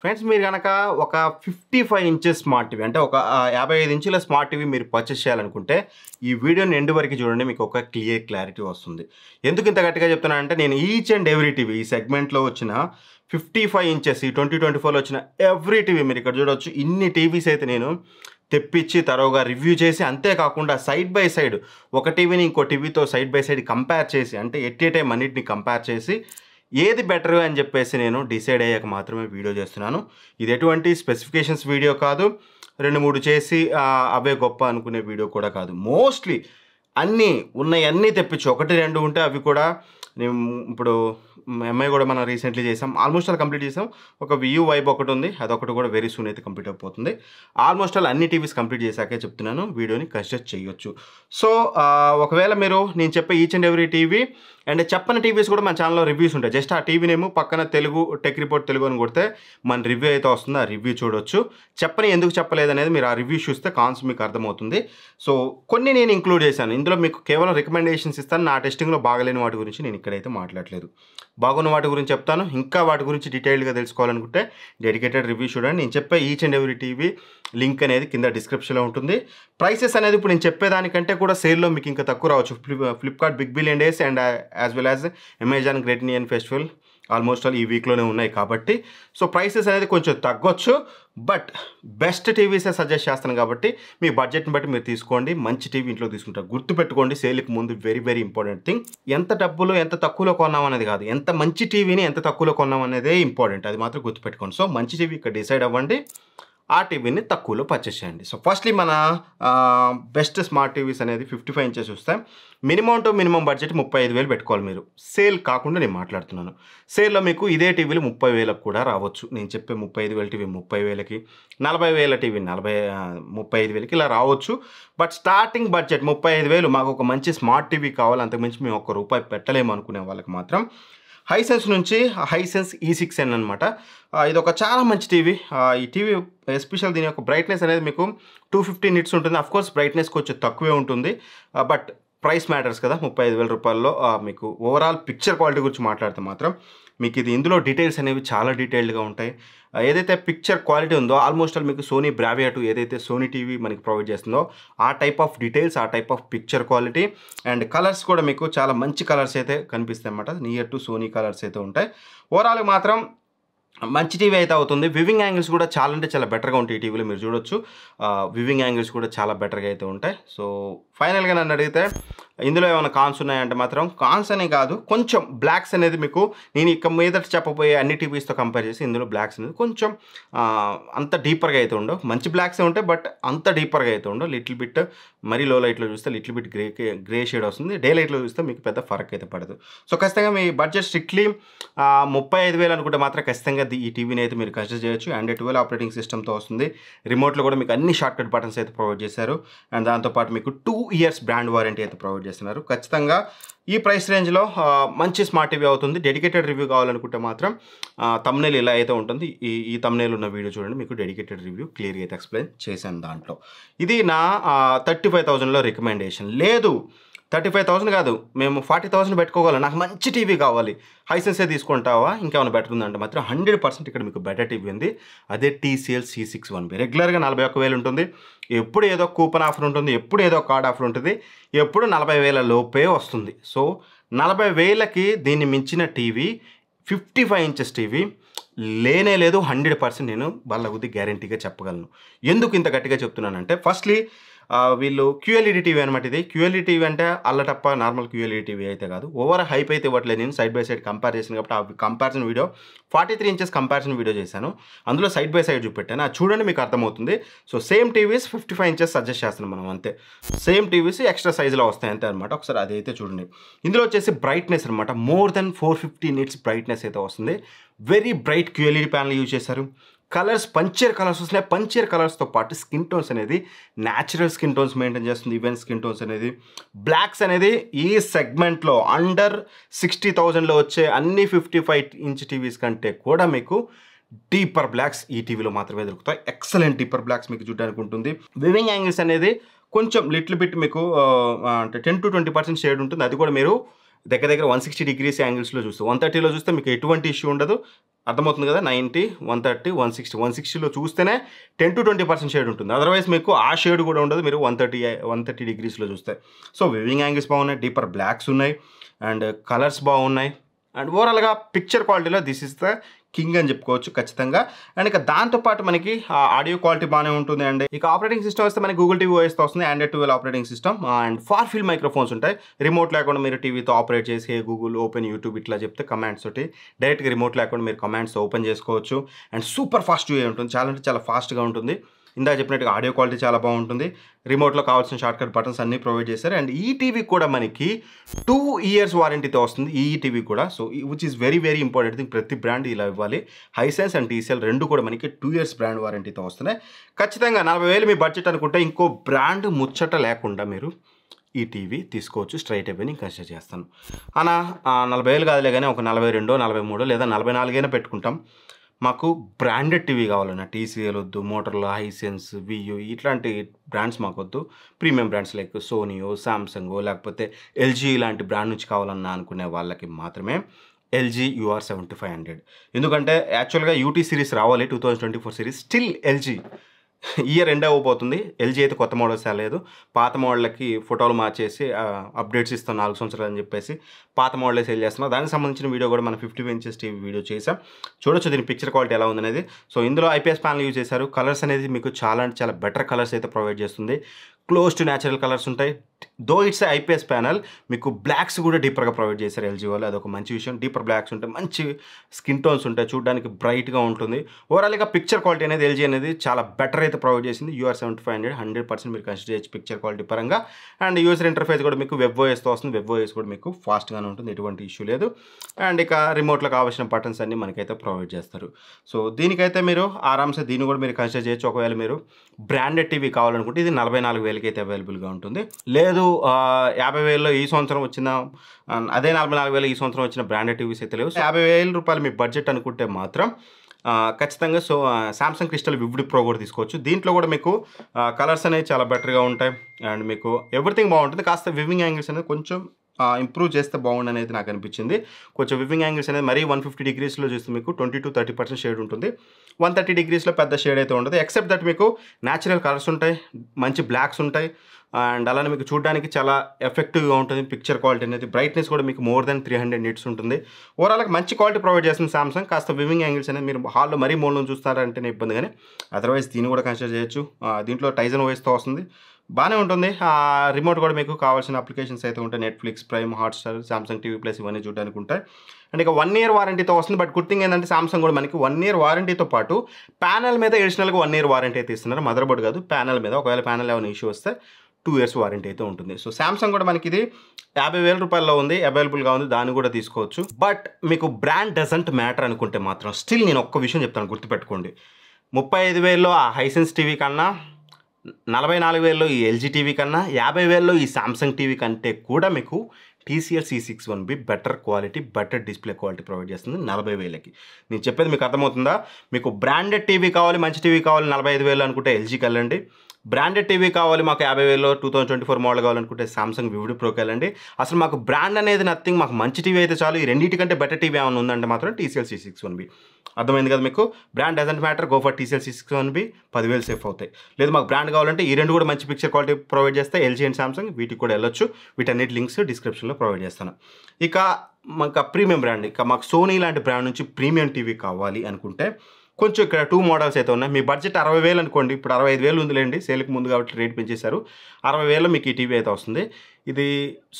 Friends మీరు గనక ఒక 55 ఇంచెస్ స్మార్ట్ టీవీ అంటే ఒక 55 ఇంచుల స్మార్ట్ టీవీ మీరు పర్చేస్ చేయాలనుకుంటే ఈ వీడియోని ఎండ్ వరకు చూడండి, మీకు ఒక క్లారిటీ వస్తుంది. ఎందుకు ఇంత గట్టిగా చెప్తున్నానంటే నేను ఈచ్ అండ్ ఎవ్రీ టీవీ ఈ సెగ్మెంట్లో వచ్చిన 55 ఇంచెస్ ఈ 2024లో వచ్చిన ఎవ్రీ టీవీ మీరు ఇక్కడ చూడవచ్చు. ఇన్ని టీవీస్ అయితే నేను తెప్పించి తరోగా రివ్యూ చేసి, అంతేకాకుండా సైడ్ బై సైడ్ ఒక టీవీని ఇంకో టీవీతో సైడ్ బై సైడ్ కంపేర్ చేసి, అంటే ఎట్ ఏ టైం అన్నిటిని కంపేర్ చేసి ఏది బెటర్ అని చెప్పేసి నేను డిసైడ్ అయ్యాక మాత్రమే వీడియో చేస్తున్నాను. ఇది ఎటువంటి స్పెసిఫికేషన్స్ వీడియో కాదు, 2-3 చేసి అవే గొప్ప అనుకునే వీడియో కూడా కాదు. మోస్ట్లీ అన్నీ ఉన్నాయి, అన్నీ తెప్పించి 1-2 ఉంటే అవి కూడా నేను ఇప్పుడు ఎంఐ కూడా మనం రీసెంట్లీ చేసాం, ఆల్మోస్ట్ ఆల్ కంప్లీట్ చేసాం. ఒక వియూ వైబ్ ఒకటి ఉంది, అదొకటి కూడా వెరీ సూన్ అయితే కంప్లీట్ అయిపోతుంది. ఆల్మోస్ట్ ఆల్ అన్ని టీవీస్ కంప్లీట్ చేశాకే చెప్తున్నాను వీడియోని కన్సిడర్ చేయొచ్చు. సో ఒకవేళ మీరు నేను చెప్పే each and every TV and చెప్పని టీవీస్ కూడా మన ఛానల్లో రివ్యూస్ ఉంటాయి. జస్ట్ ఆ టీవీనేమో పక్కన తెలుగు టెక్ రిపోర్ట్ తెలుగు అని కొడితే మన రివ్యూ అయితే వస్తుంది, ఆ రివ్యూ చూడొచ్చు. చెప్పని ఎందుకు చెప్పలేదు అనేది మీరు ఆ రివ్యూ చూస్తే కాన్స్ మీకు అర్థమవుతుంది. సో కొన్ని నేను ఇంక్లూడ్ చేశాను, ఇందులో మీకు కేవలం రికమెండేషన్స్ ఇస్తాను. నా టెస్టింగ్లో బాగలేని వాటి గురించి నేను ఇక్కడైతే మాట్లాడలేదు, బాగున్న వాటి గురించి చెప్తాను. ఇంకా వాటి గురించి డీటెయిల్డ్గా తెలుసుకోవాలనుకుంటే డెడికేటెడ్ రివ్యూ చూడండి. నేను చెప్పే each and every TV link అనేది కింద డిస్క్రిప్షన్లో ఉంటుంది. ప్రైసెస్ అనేది ఇప్పుడు నేను చెప్పేదానికంటే కూడా సేల్లో మీకు ఇంకా తక్కువ రావచ్చు. Flipkart big billion days and as well as Amazon great Indian festival almost all ఈ వీక్లోనే ఉన్నాయి కాబట్టి సో ప్రైసెస్ అనేది కొంచెం తగ్గొచ్చు. బట్ బెస్ట్ టీవీసే సజెస్ట్ చేస్తాను కాబట్టి మీ బడ్జెట్ని బట్టి మీరు తీసుకోండి, మంచి టీవీ ఇంట్లో తీసుకుంటారు. గుర్తుపెట్టుకోండి, సేల్కి ముందు వెరీ వెరీ ఇంపార్టెంట్ థింగ్ ఎంత డబ్బులు ఎంత తక్కువలో కొన్నాం అనేది కాదు, ఎంత మంచి టీవీని ఎంత తక్కువలో కొన్నాం అనేదే ఇంపార్టెంట్, అది మాత్రం గుర్తుపెట్టుకోండి. సో మంచి టీవీ ఇక్కడ డిసైడ్ అవ్వండి, ఆ టీవీని తక్కువలో పర్చేస్ చేయండి. సో ఫస్ట్లీ మన బెస్ట్ స్మార్ట్ టీవీస్ అనేది 55 ఇంచెస్ వస్తాయి. మినిమం టు మినిమం బడ్జెట్ 35,000 పెట్టుకోవాలి మీరు. సేల్ కాకుండా నేను మాట్లాడుతున్నాను. సేల్లో మీకు ఇదే టీవీలు 30,000 కూడా రావచ్చు. నేను చెప్పే 35,000 టీవీ 30,000కి, 40,000 టీవీ 35,000కి ఇలా రావచ్చు. బట్ స్టార్టింగ్ బడ్జెట్ 35,000, మాకు ఒక మంచి స్మార్ట్ టీవీ కావాలి, అంతకుమించి మేము ₹1 పెట్టలేము అనుకునే వాళ్ళకి మాత్రం హైసెన్స్ నుంచి హైసెన్స్ E6N అనమాట. ఇది ఒక చాలా మంచి టీవీ. ఈ టీవీ ఎస్పెషల్ దీని యొక్క బ్రైట్నెస్ అనేది మీకు 250 నిట్స్ ఉంటుంది. అఫ్కోర్స్ బ్రైట్నెస్ కొంచెం తక్కువే ఉంటుంది, బట్ ప్రైస్ మ్యాటర్స్ కదా. 35,000 రూపాయల్లో మీకు ఓవరాల్ పిక్చర్ క్వాలిటీ గురించి మాట్లాడితే మాత్రం మీకు ఇది ఇందులో డీటెయిల్స్ అనేవి చాలా డీటెయిల్డ్గా ఉంటాయి. ఏదైతే పిక్చర్ క్వాలిటీ ఉందో ఆల్మోస్ట్ ఆల్ మీకు సోనీ బ్రావియా 2 ఏదైతే సోనీ టీవీ మనకి ప్రొవైడ్ చేస్తుందో ఆ టైప్ ఆఫ్ డీటెయిల్స్, ఆ type of picture quality and colours కూడా మీకు చాలా మంచి కలర్స్ అయితే కనిపిస్తాయి అన్నమాట. నియర్ టు సోనీ కలర్స్ అయితే ఉంటాయి. ఓవరాల్ మాత్రం మంచి టీవీ అయితే అవుతుంది. వివింగ్ యాంగిల్స్ కూడా చాలా అంటే చాలా బెటర్గా ఉంటాయి ఈ టీవీలో, మీరు చూడొచ్చు. వివింగ్ యాంగిల్స్ కూడా చాలా బెటర్గా అయితే ఉంటాయి. సో ఫైనల్గా నన్ను అడిగితే ఇందులో ఏమైనా కాన్స్ ఉన్నాయంటే మాత్రం కాన్స్ అనే కాదు, కొంచెం బ్లాక్స్ అనేది మీకు నేను ఇక మీదట చెప్పబోయే అన్ని టీవీస్తో కంపేర్ చేసి ఇందులో బ్లాక్స్ అనేది కొంచెం అంత డీపర్గా అయితే ఉండవు. మంచి బ్లాక్సే ఉంటాయి, బట్ అంత డీపర్గా అయితే ఉండవు. లిటిల్ బిట్ మరీ లో లైట్లో చూస్తే లిటిల్ బిట్ గ్రే షేడ్ వస్తుంది, డే లైట్లో చూస్తే మీకు పెద్ద ఫరక్ అయితే పడదు. సో ఖచ్చితంగా మీ బడ్జెట్ స్ట్రిక్ట్లీ 35,000 అనుకుంటే మాత్రం ఖచ్చితంగా ఈ టీవీని అయితే మీరు కన్సిడర్ చేయొచ్చు. అండ్ 12 ఆపరేటింగ్ సిస్టమ్తో వస్తుంది. రిమోట్లో కూడా మీకు అన్ని షార్ట్ కట్ బటన్స్ అయితే ప్రొవైడ్ చేశారు. అండ్ దాంతోపాటు మీకు 2 ఇయర్స్ బ్రాండ్ వారంటీ అయితే ప్రొవైడ్ చేస్తున్నారు. ఖచ్చితంగా ఈ ప్రైస్ రేంజ్లో మంచి స్మార్ట్ టీవీ అవుతుంది. డెడికేటెడ్ రివ్యూ కావాలనుకుంటే మాత్రం థంబ్నెయిల్ ఇలా అయితే ఉంటుంది. ఈ థంబ్నెయిల్ ఉన్న వీడియో చూడండి, మీకు డెడికేటెడ్ రివ్యూ క్లియర్గా అయితే ఎక్స్ప్లెయిన్ చేశాను దాంట్లో. ఇది నా 35,000లో రికమెండేషన్. లేదు 35,000 కాదు, మేము 40,000 పెట్టుకోగలం, నాకు మంచి టీవీ కావాలి, హైసెన్సే తీసుకుంటావా ఇంకేమైనా బెటర్ ఉందంటే మాత్రం 100% ఇక్కడ మీకు బెటర్ టీవీ ఉంది. అదే TCL C6-1B. రెగ్యులర్గా 41,000 ఉంటుంది, ఎప్పుడు ఏదో కూపన్ ఆఫర్ ఉంటుంది, ఎప్పుడు ఏదో కార్డ్ ఆఫర్ ఉంటుంది, ఎప్పుడు 40,000 లోపే వస్తుంది. సో 40,000కి దీన్ని మించిన టీవీ 55 ఇంచెస్ టీవీ లేనే లేదు. 100% నేను వాళ్ళ కొద్ది గ్యారంటీగా చెప్పగలను. ఎందుకు ఇంత గట్టిగా చెప్తున్నానంటే ఫస్ట్లీ వీళ్ళు QLED టీవీ అనమాట. ఇది QLED టీవీ అంటే అల్లటప్ప నార్మల్ QLED టీవీ అయితే కాదు, ఓవర్ హైప్ అయితే ఇవ్వట్లేదు. నేను సైడ్ బై సైడ్ కంపేర్ చేశాను కాబట్టి ఆ comparison video 43 inches comparison video చేశాను, అందులో సైడ్ బై సైడ్ చూపెట్టాను, అది చూడండి మీకు అర్థమవుతుంది. So same TVs 55 inches suggest చేస్తున్నాం మనం, అంతే. సేమ్ టీవీస్ ఎక్స్ట్రా సైజులో వస్తాయి అంతే అనమాట. ఒకసారి అది అయితే చూడండి. ఇందులో వచ్చేసి బ్రైట్నెస్ అనమాట, మోర్ దెన్ 450 నిట్స్ బ్రైట్నెస్ అయితే వస్తుంది. Very bright QLED panel use చేశారు. కలర్స్ పంచర్ కలర్స్ వస్తున్నాయి. పంచర్ కలర్స్తో పాటు స్కిన్ టోన్స్ అనేది న్యాచురల్ స్కిన్ టోన్స్ మెయింటైన్ చేస్తుంది. ఈవెన్ స్కిన్ టోన్స్ అనేది బ్లాక్స్ అనేది ఈ సెగ్మెంట్లో అండర్ 60,000లో వచ్చే అన్ని 55 ఇంచ్ టీవీస్ కంటే కూడా మీకు డీపర్ బ్లాక్స్ ఈ టీవీలో మాత్రమే దొరుకుతాయి. ఎక్సలెంట్ డీపర్ బ్లాక్స్ మీకు చూడడానికి ఉంటుంది. వివింగ్ యాంగిల్స్ అనేది కొంచెం లిటిల్ బిట్ మీకు అంటే 10 to 20% షేడ్ ఉంటుంది. అది కూడా మీరు దగ్గర దగ్గర 160 డిగ్రీస్ యాంగిల్స్లో చూస్తే 130లో చూస్తే మీకు ఎటువంటి ఇష్యూ ఉండదు. అర్థమవుతుంది కదా, 90, 130, 160, 160లో చూస్తేనే 10-20% షేడ్ ఉంటుంది. అదర్వైజ్ మీకు ఆ షేడ్ కూడా ఉండదు మీరు 130 డిగ్రీస్లో చూస్తే. సో వివింగ్ యాంగిల్స్ బాగున్నాయి, డీపర్ బ్లాక్స్ ఉన్నాయి, అండ్ కలర్స్ బాగున్నాయి, అండ్ ఓవరాల్గా పిక్చర్ క్వాలిటీలో దిస్ ఇస్ ద కింగ్ అని చెప్పుకోవచ్చు ఖచ్చితంగా. అండ్ ఇక దాంతోపాటు మనకి ఆడియో క్వాలిటీ బాగానే ఉంటుంది. అండ్ ఇక ఆపరేటింగ్ సిస్టమ్ వస్తే మనకి గూగుల్ టీవీ ఓఎస్తో వస్తుంది, Android 12 operating system. And far field microphones ఉంటాయి, రిమోట్ లేకుండా మీరు టీవీతో ఆపరేట్ చేసి గూగుల్ ఓపెన్ యూట్యూబ్ ఇట్లా చెప్తే కమాండ్స్ తోటి డైరెక్ట్గా రిమోట్ లేకుండా మీరు కమాండ్స్ ఓపెన్ చేసుకోవచ్చు. అండ్ సూపర్ ఫాస్ట్ యూఏ ఉంటుంది, చాలా అంటే చాలా ఫాస్ట్గా ఉంటుంది. ఇందాక చెప్పినట్టుగా ఆడియో క్వాలిటీ చాలా బాగుంటుంది. రిమోట్లో కావాల్సిన షార్ట్కట్ బటన్స్ అన్నీ ప్రొవైడ్ చేశారు. అండ్ ఈ టీవీ కూడా మనకి 2 years వారంటీతో వస్తుంది ఈ టీవీ కూడా. So which is very very important thing, ప్రతి బ్రాండ్ ఇలా ఇవ్వాలి. హైసెన్స్ అండ్ TCL రెండు కూడా మనకి 2 years బ్రాండ్ వారంటీతో వస్తున్నాయి. ఖచ్చితంగా 40,000 మీ బడ్జెట్ అనుకుంటే ఇంకో బ్రాండ్ ముచ్చట లేకుండా మీరు ఈ టీవీ తీసుకోవచ్చు. స్ట్రైట్ అవే నేను కన్సిడర్ చేస్తాను. అలా 40,000 కాదులే కానీ ఒక 42, 43 లేదా 44 పెట్టుకుంటాం. మాకు బ్రాండెడ్ టీవీ కావాలన్నా TCL వద్దు, మోటరోలా, హైసెన్స్, వియూ ఇట్లాంటి బ్రాండ్స్ మాకు వద్దు. ప్రీమియం బ్రాండ్స్ లైక్ సోనీయో, సామ్సంగో లేకపోతే LG ఇలాంటి బ్రాండ్ నుంచి కావాలన్నా అనుకునే వాళ్ళకి మాత్రమే LG UR7500. ఎందుకంటే యాక్చువల్గా UT సిరీస్ రావాలి 2024 series, still LG year end అవ్వబోతుంది. LG అయితే కొత్త మోడల్స్ రాలేదు, పాత మోడల్కి ఫోటోలు మార్చేసి అప్డేట్స్ ఇస్తాం 4 సంవత్సరాలు అని చెప్పేసి పాత మోడలే సేల్ చేస్తున్నాం. దానికి సంబంధించిన వీడియో కూడా మనం 50 inches టీవీ వీడియో చేసాం, చూడొచ్చు దీని పిక్చర్ క్వాలిటీ ఎలా ఉందనేది. సో ఇందులో IPS ప్యానల్ యూజ్ చేశారు. కలర్స్ అనేది మీకు చాలా అంటే చాలా బెటర్ కలర్స్ అయితే ప్రొవైడ్ చేస్తుంది. క్లోజ్ టు న్యాచురల్ కలర్స్ ఉంటాయి. దో ఇట్స్ IPS ప్యానల్, మీకు బ్లాక్స్ కూడా డీపర్గా ప్రొవైడ్ చేశారు LG వాళ్ళు, అదొక మంచి విషయం. డీపర్ బ్లాక్స్ ఉంటాయి, మంచి స్కిన్ టోన్స్ ఉంటాయి, చూడడానికి బ్రైట్గా ఉంటుంది. ఓవరాల్గా పిక్చర్ క్వాలిటీ అనేది LG అనేది చాలా బెటర్ అయితే ప్రొవైడ్ చేసింది. UR7500 100% మీరు కన్సిడర్ చేయొచ్చు పిక్చర్ క్వాలిటీ పరంగా. అండ్ యూజర్ ఇంటర్ఫేస్ కూడా మీకు WebOSతో వస్తుంది. WebOS కూడా మీకు ఫాస్ట్గానే ఉంటుంది, ఎటువంటి ఇష్యూ లేదు. అండ్ ఇక రిమోట్లో కావాల్సిన బటన్స్ అన్నీ మనకైతే ప్రొవైడ్ చేస్తారు. సో దీనికైతే మీరు ఆరామ్సే దీన్ని కూడా మీరు కన్సిడర్ చేయొచ్చు. ఒకవేళ మీరు బ్రాండెడ్ టీవీ కావాలనుకుంటే ఇది 44,000 అయితే అవైలబుల్గా ఉంటుంది. లేదు 50,000లో ఈ సంవత్సరం వచ్చిన, అదే 44,000 ఈ సంవత్సరం వచ్చిన బ్రాండెడ్ టీవీస్ అయితే లేవు. సో 50,000 రూపాయలు మీ బడ్జెట్ అనుకుంటే మాత్రం ఖచ్చితంగా so Samsung crystal vivid pro కూడా తీసుకోవచ్చు. దీంట్లో కూడా మీకు కలర్స్ అనేవి చాలా బెటర్గా ఉంటాయి. అండ్ మీకు ఎవ్రీథింగ్ బాగుంటుంది. కాస్త వివింగ్ యాంగిల్స్ అనేది కొంచెం ఇంప్రూవ్ చేస్తే బాగుండు అనేది నాకు అనిపించింది. కొంచెం వివింగ్ యాంగిల్స్ అనేది మరీ 150 డిగ్రీస్లో చూస్తే మీకు 20-30% షేడ్ ఉంటుంది. 130 డిగ్రీస్లో పెద్ద షేడ్ అయితే ఉండదు. ఎక్సెప్ట్ దట్ మీకు న్యాచురల్ కలర్స్ ఉంటాయి, మంచి బ్లాక్స్ ఉంటాయి. అండ్ అలానే మీకు చూడడానికి చాలా ఎఫెక్టివ్గా ఉంటుంది. పిక్చర్ క్వాలిటీ అనేది, బ్రైట్నెస్ కూడా మీకు more than 300 nits ఉంటుంది. ఓవరాల్గా మంచి క్వాలిటీ ప్రొవైడ్ చేస్తుంది సామ్సంగ్. కాస్త వివింగ్ యాంగిల్స్ అనేది మీరు హాల్లో మరీ మూలలో చూస్తారంటేనే ఇబ్బంది, కానీ అదర్వైజ్ దీన్ని కూడా కన్సిడర్ చేయొచ్చు. దీంట్లో Tizen OSతో వస్తుంది, బాగానే ఉంటుంది. రిమోట్ కూడా మీకు కావాల్సిన అప్లికేషన్స్ అయితే ఉంటాయి, Netflix, prime, Hotstar, Samsung TV plus ఇవన్నీ చూడడానికి ఉంటాయి. అండ్ ఇక 1 year వారంటీతో వస్తుంది. బట్ గుడ్ థింగ్ ఏంటంటే సామ్సంగ్ కూడా మనకి 1 year వారంటీతో పాటు ప్యానల్ మీద అడిషనల్గా 1 year వారంటీ అయితే ఇస్తున్నారు. మదర్ బోర్డ్ కాదు, ప్యానల్ మీద. ఒకవేళ ప్యానల్ ఏమైనా ఇష్యూ వస్తే 2 years వారంటీ అయితే ఉంటుంది. సో సామ్సంగ్ కూడా మనకి ఇది 50,000 రూపాయల్లో ఉంది, అవైలబుల్గా ఉంది, దాన్ని కూడా తీసుకోవచ్చు. బట్ మీకు బ్రాండ్ డజంట్ మ్యాటర్ అనుకుంటే మాత్రం స్టిల్ నేను ఒక్క విషయం చెప్తాను, గుర్తుపెట్టుకోండి. 35,000లో ఆ హైసెన్స్ టీవీ కన్నా, 44,000లో ఈ LG టీవీ కన్నా, 50,000లో ఈ సామ్సంగ్ టీవీ కంటే కూడా మీకు TCL C61B better quality, better display quality provide చేస్తుంది 40,000కి. నేను చెప్పేది మీకు అర్థమవుతుందా? మీకు బ్రాండెడ్ టీవీ కావాలి, మంచి టీవీ కావాలి 45,000 అనుకుంటే LGకి వెళ్ళండి. బ్రాండెడ్ టీవీ కావాలి మాకు 50,000లో 2024 మోడల్ కావాలనుకుంటే సామ్సంగ్ వివిడ్ ప్రోకి వెళ్ళండి. అసలు మాకు బ్రాండ్ అనేది నథింగ్, మాకు మంచి టీవీ అయితే చాలు. ఈ రెండింటికంటే బెటర్ టీవీ ఏమైనా ఉందంటే మాత్రం TCL C61B. అర్థమైంది కదా మీకు? Brand doesn't matter, go for TCL C61B, 10,000 safe అవుతాయి. లేదు మాకు బ్రాండ్ కావాలంటే ఈ రెండు కూడా మంచి పిక్చర్ క్వాలిటీ ప్రొవైడ్ చేస్తే LG అండ్ సామ్సంగ్, వీటికి కూడా వెళ్ళొచ్చు. వీటన్నిటి లింక్స్ డిస్క్రిప్షన్లో ప్రొవైడ్ చేస్తాను. ఇక మాకు ప్రీమియం బ్రాండ్, ఇక మాకు సోనీ లాంటి బ్రాండ్ నుంచి ప్రీమియం టీవీ కావాలి అనుకుంటే కొంచెం ఇక్కడ 2 మోడల్స్ అయితే ఉన్నాయి. మీ బడ్జెట్ 60,000 అనుకోండి, ఇప్పుడు 65,000 ఉందిలేండి, సేల్కి ముందు కాబట్టి రేట్ పెంచేశారు. 60,000లో మీకు ఈ టీవీ అయితే వస్తుంది. ఇది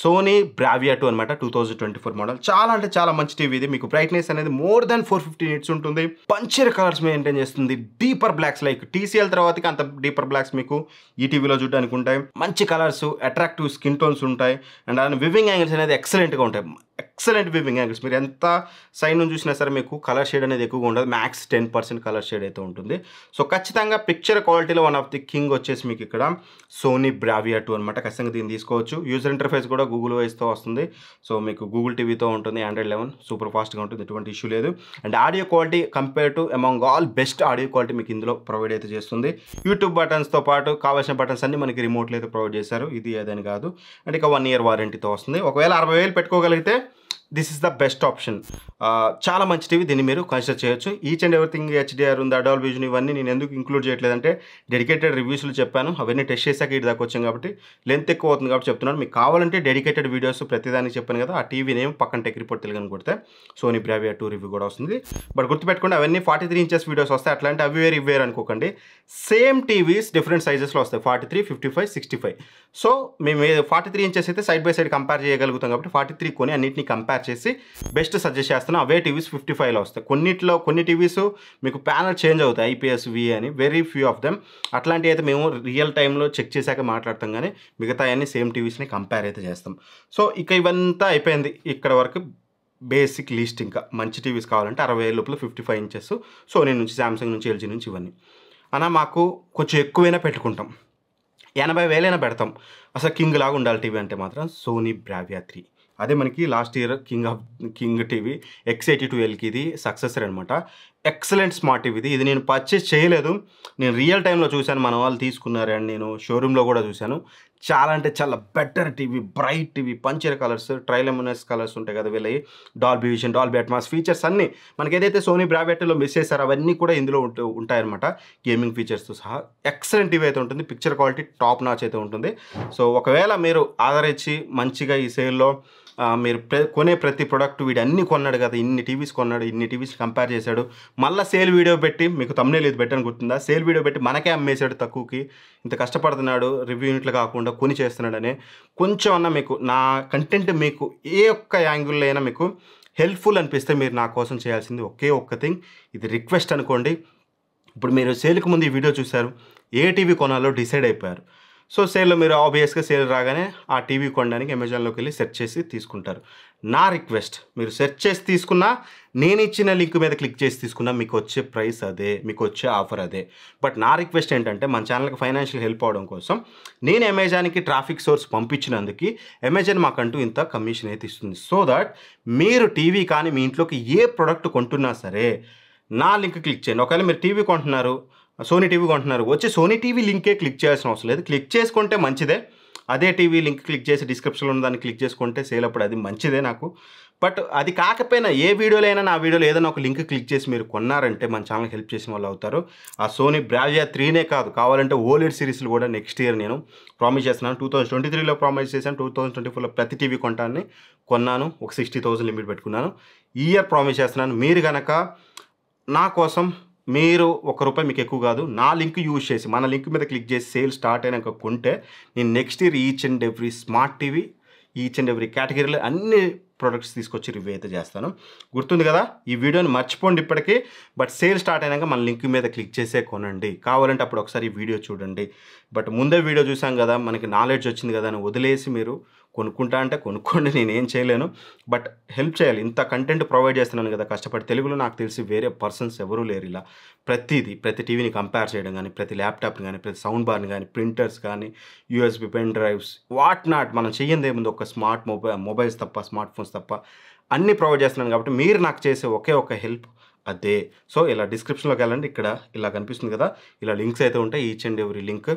సోనీ బ్రావియా 2 అనమాట, 2024 మోడల్. చాలా అంటే చాలా మంచి టీవీ ఇది. మీకు బ్రైట్నెస్ అనేది more than 450 nits ఉంటుంది. పంచర్ కలర్స్ మెయింటైన్ చేస్తుంది. డీపర్ బ్లాక్స్, లైక్ TCL తర్వాతకి అంత డీపర్ బ్లాక్స్ మీకు ఈ టీవీలో చూడడానికి ఉంటాయి. మంచి కలర్స్, అట్రాక్టివ్ స్కిన్ టోన్స్ ఉంటాయి. అండ్ అలానే వివింగ్ యాంగిల్స్ అనేది ఎక్సలెంట్గా ఉంటాయి. Excellent weaving angles. మీరు ఎంత సైడ్ నుంచి చూసినా సరే మీకు కలర్ షేడ్ అనేది ఎక్కువగా ఉండదు. మ్యాక్స్ 10% కలర్ షేడ్ అయితే ఉంటుంది. సో ఖచ్చితంగా పిక్చర్ క్వాలిటీలో వన్ ఆఫ్ ది కింగ్ వచ్చేసి మీకు ఇక్కడ సోనీ బ్రావియా 2 అనమాట. ఖచ్చితంగా దీన్ని తీసుకోవచ్చు. యూజర్ ఇంటర్ఫేస్ కూడా గూగుల్ వాయిస్తో వస్తుంది. సో మీకు గూగుల్ టీవీతో ఉంటుంది. Android 11 సూపర్ ఫాస్ట్గా ఉంటుంది, ఎటువంటి ఇష్యూ లేదు. And audio quality compare to among all best audio quality మీకు ఇందులో ప్రొవైడ్ అయితే చేస్తుంది. యూట్యూబ్ బటన్స్తో పాటు కావాల్సిన బటన్స్ అన్ని మనకి రిమోట్లో అయితే ప్రొవైడ్ చేశారు. ఇది ఏదని కాదు. అండ్ ఇక 1 year వారంటీతో వస్తుంది. ఒకవేళ 60,000 పెట్టుకోగలిగితే this is the best option. చాలా మంచి టీవీ, దీన్ని మీరు కన్సిడర్ చేయొచ్చు. ఈచ్ అండ్ ఎవ్రీథింగ్ HDR ఉంది, డాల్బీ విజన్, ఇవన్నీ నేను ఎందుకు ఇంక్లూడ్ చేయట్లేదంటే డెడికేటెడ్ రివ్యూస్లు చెప్పాను, అవన్నీ టెస్ట్ చేశాక ఇటు దాకా వచ్చాం కాబట్టి లెంత్ ఎక్కువ అవుతుంది కాబట్టి చెప్తున్నాను. మీకు కావాలంటే డెడికేటెడ్ వీడియోస్ ప్రతిదానికి చెప్పాను కదా, ఆ టీవీ నేమ్ పక్కన టెక్ రిపోర్ట్ తెలుగు కొడితే సోనీ బ్రావియా 2 రివ్యూ కూడా వస్తుంది. బట్ గుర్తుపెట్టుకోండి, అవన్నీ 43 inches వీడియోస్ వస్తాయి. అట్లాంటి అవి వేరు ఇవి వేరు అనుకోకండి. సేమ్ టీవీస్ డిఫరెంట్ సైజెస్లో వస్తాయి, 43, 55, 65. సో మేము 43 inches అయితే సైడ్ బై సైడ్ కంపేర్ చేయగలుగుతాం కాబట్టి 43 కొని అన్నింటినీ కంపేర్ చేసి బెస్ట్ సజెస్ట్ చేస్తున్నాం. అవే టీవీస్ 55లో వస్తాయి. కొన్ని టీవీస్ మీకు ప్యానల్ చేంజ్ అవుతాయి, IPS V అని, వెరీ ఫ్యూ ఆఫ్ దెమ్. అట్లాంటివి అయితే మేము రియల్ టైంలో చెక్ చేశాక మాట్లాడతాం, కానీ మిగతా అన్ని సేమ్ టీవీస్ని కంపేర్ అయితే చేస్తాం. సో ఇక ఇవంతా అయిపోయింది ఇక్కడ వరకు. బేసిక్ లిస్ట్ ఇంకా మంచి టీవీస్ కావాలంటే 60,000 లోపల 55 inches సోనీ నుంచి, శాంసంగ్ నుంచి, LG నుంచి ఇవన్నీ అన్న మాకు కొంచెం ఎక్కువైనా పెట్టుకుంటాం, 80,000 పెడతాం. అసలు కింగ్ లాగా ఉండాలి టీవీ అంటే మాత్రం సోనీ బ్రావియా 3. అదే మనకి లాస్ట్ ఇయర్ కింగ్ టీవీ X82Lకి ఇది సక్సెసర్ అనమాట. ఎక్సలెంట్ స్మార్ట్ టీవీ ఇది. నేను పర్చేస్ చేయలేదు, నేను రియల్ టైంలో చూశాను, మన వాళ్ళు తీసుకున్నారు అండ్ నేను షోరూంలో కూడా చూశాను. చాలా అంటే చాలా better TV, bright TV, punchier colours, Triluminos colours ఉంటాయి కదా వీళ్ళవి, Dolby vision, Dolby Atmos features అన్నీ మనకి ఏదైతే సోనీ బ్రావియా 2లో మిస్ చేశారో అవన్నీ కూడా ఇందులో ఉంటాయన్నమాట, గేమింగ్ ఫీచర్స్తో సహా. ఎక్సలెంట్ టీవీ అయితే ఉంటుంది, పిక్చర్ క్వాలిటీ టాప్ నాచ్ అయితే ఉంటుంది. సో ఒకవేళ మీరు ఆదరించి మంచిగా ఈ సేల్లో మీరు కొనే ప్రతి ప్రోడక్ట్ వీడు అన్ని కొన్నాడు కదా, ఇన్ని టీవీస్ కొన్నాడు, ఇన్ని టీవీస్ కంపేర్ చేశాడు, మళ్ళీ సేల్ వీడియో పెట్టి, మీకు thumbnail ఇది పెట్టని గుర్తుందా, సేల్ వీడియో పెట్టి మనకే అమ్మేశాడు తక్కువకి, ఇంత కష్టపడుతున్నాడు రివ్యూ యూనిట్లు కాకుండా కొని చేస్తున్నాడని కొంచెం అన్న మీకు నా కంటెంట్ మీకు ఏ ఒక్క యాంగిల్లో అయినా మీకు హెల్ప్ఫుల్ అనిపిస్తే మీరు నా కోసం చేయాల్సింది ఒకే ఒక్క థింగ్, ఇది రిక్వెస్ట్ అనుకోండి. ఇప్పుడు మీరు సేల్కి ముందు ఈ వీడియో చూశారు, ఏ టీవీ కొనాలో డిసైడ్ అయిపోయారు. సో సేల్లో మీరు ఆబ్వియస్గా సేల్ రాగానే ఆ టీవీ కొనడానికి అమెజాన్లోకి వెళ్ళి సెర్చ్ చేసి తీసుకుంటారు. నా రిక్వెస్ట్, మీరు సెర్చ్ చేసి తీసుకున్నా, నేను ఇచ్చిన లింక్ మీద క్లిక్ చేసి తీసుకున్నా, మీకు వచ్చే ప్రైస్ అదే, మీకు వచ్చే ఆఫర్ అదే. బట్ నా రిక్వెస్ట్ ఏంటంటే మన ఛానల్కి ఫైనాన్షియల్ హెల్ప్ అవడం కోసం నేను అమెజాన్కి ట్రాఫిక్ సోర్స్ పంపించినందుకు అమెజాన్ మాకంటూ ఇంత కమిషన్ అయితే ఇస్తుంది. సో దట్ మీరు టీవీ కానీ మీ ఇంట్లోకి ఏ ప్రోడక్ట్ కొంటున్నా సరే నా లింక్ క్లిక్ చేయండి. ఒకవేళ మీరు టీవీ కొంటున్నారు, సోనీ టీవీ కొంటున్నారు, వచ్చి సోనీ టీవీ లింకే క్లిక్ చేయాల్సిన అవసరం లేదు. క్లిక్ చేసుకుంటే మంచిదే, అదే టీవీ లింక్ క్లిక్ చేసి డిస్క్రిప్షన్లో ఉన్న దాన్ని క్లిక్ చేసుకుంటే సేల్ అప్పుడు అది మంచిదే నాకు. బట్ అది కాకపోయినా ఏ వీడియోలో అయినా నా వీడియోలో ఏదైనా ఒక లింక్ క్లిక్ చేసి మీరు కొన్నారంటే మన ఛానల్ హెల్ప్ చేసిన వాళ్ళు అవుతారు. ఆ సోనీ బ్రావియా 3నే కాదు, కావాలంటే ఓలెడ్ సిరీస్లు కూడా నెక్స్ట్ ఇయర్ నేను ప్రామిస్ చేస్తున్నాను. 2023లో ప్రామిస్ చేశాను, 2024లో ప్రతి టీవీ కొన్నాను, ఒక 60,000 లిమిట్ పెట్టుకున్నాను. ఈ ఇయర్ ప్రామిస్ చేస్తున్నాను. మీరు కనుక నా కోసం మీరు ₹1 మీకు ఎక్కువ కాదు, నా లింక్ యూజ్ చేసి మన లింక్ మీద క్లిక్ చేసి సేల్ స్టార్ట్ అయినాక కొంటే నేను next year each and every smart TV, each and every కేటగిరీలో అన్ని ప్రొడక్ట్స్ తీసుకొచ్చి రివ్యూ అయితే చేస్తాను. గుర్తుంది కదా, ఈ వీడియోని మర్చిపోండి ఇప్పటికీ. బట్ సేల్ స్టార్ట్ అయినాక మన లింక్ మీద క్లిక్ చేసే కొనండి. కావాలంటే అప్పుడు ఒకసారి ఈ వీడియో చూడండి. బట్ ముందే వీడియో చూసాం కదా, మనకి నాలెడ్జ్ వచ్చింది కదా అని వదిలేసి మీరు కొనుక్కుంటా అంటే కొనుక్కోండి, నేనేం చేయలేను. బట్ హెల్ప్ చేయాలి, ఇంత కంటెంట్ ప్రొవైడ్ చేస్తున్నాను కదా కష్టపడి. తెలుగులో నాకు తెలిసి వేరే పర్సన్స్ ఎవరూ లేరు ఇలా ప్రతి టీవీని కంపేర్ చేయడం కానీ, ప్రతి ల్యాప్టాప్ని కానీ, ప్రతి సౌండ్ బార్ని కానీ, ప్రింటర్స్ కానీ, USB pen drives, what not మనం చెయ్యింది ఏముంది, ఒక స్మార్ట్ మొబైల్స్ తప్ప, స్మార్ట్ ఫోన్స్ తప్ప అన్నీ ప్రొవైడ్ చేస్తున్నాను. కాబట్టి మీరు నాకు చేసే ఒకే ఒక హెల్ప్ అదే. సో ఇలా డిస్క్రిప్షన్లోకి వెళ్ళండి, ఇక్కడ ఇలా కనిపిస్తుంది కదా, ఇలా లింక్స్ అయితే ఉంటాయి. ఈచ్ అండ్ ఎవ్రీ లింక్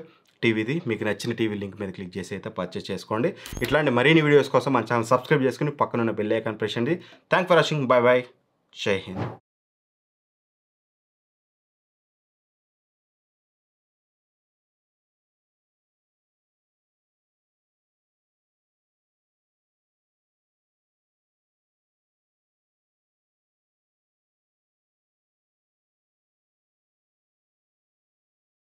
టీవీది, మీకు నచ్చిన టీవీ లింక్ మీద క్లిక్ చేసి అయితే పర్చేస్ చేసుకోండి. ఇట్లాంటి మరిన్ని వీడియోస్ కోసం మన ఛానల్ సబ్స్క్రైబ్ చేసుకుని పక్కన ఉన్న బెల్ ఐకాన్ ప్రెస్ చేయండి. Thank for watching. Bye bye, జై హింద్.